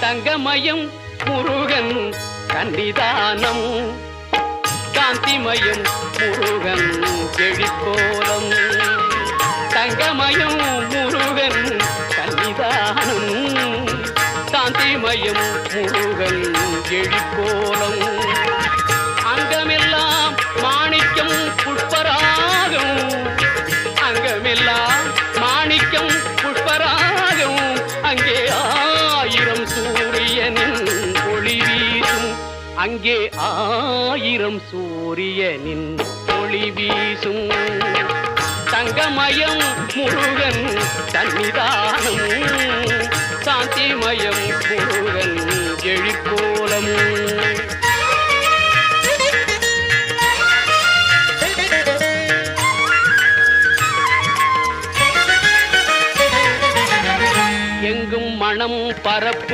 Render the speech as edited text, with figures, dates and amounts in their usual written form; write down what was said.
தங்கமயம் முருகன் கன்னிதானம் காந்திமயம் முருகன் எழிற்கோலம் தங்கமயம் முருகன் கன்னிதானம் காந்திமயம் முருகன் எழிற்கோலம் அங்கமெல்லாம் மாணிக்கம் புஷ்பராகம் அங்கமெல்லாம் மாணிக்கம் புஷ்பராகம் அங்கே ஆயிரம் சூரியனின் ஒளி வீசும் அங்கே ஆயிரம் சூரியனின் ஒளி வீசும் தங்கமயம் முருகன் சன்னிதானம் சாந்திமயம் முருகன் எழிற்கோலம் எங்கும் மனம் பரப்பும்